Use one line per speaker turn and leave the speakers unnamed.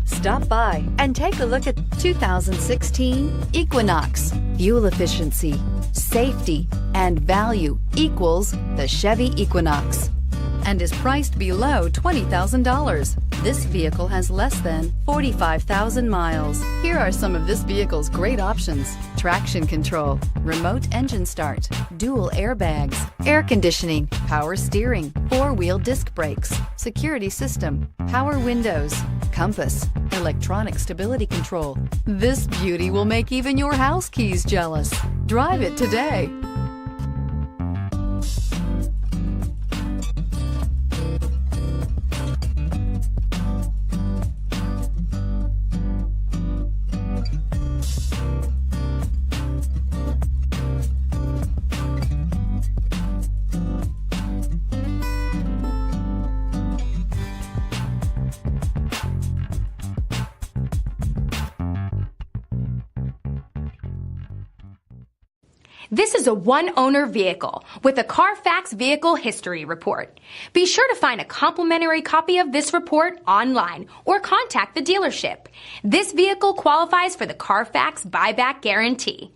Stop by and take a look at 2016 Equinox. Fuel efficiency, safety, and value equals the Chevy Equinox and is priced below $20,000. This vehicle has less than 45,000 miles. Here are some of this vehicle's great options: traction control, remote engine start, dual airbags, air conditioning, power steering, four-wheel disc brakes, security system, power windows, compass, electronic stability control. This beauty will make even your house keys jealous. Drive it today.
This is a one-owner vehicle with a Carfax Vehicle History Report. Be sure to find a complimentary copy of this report online or contact the dealership. This vehicle qualifies for the Carfax Buyback Guarantee.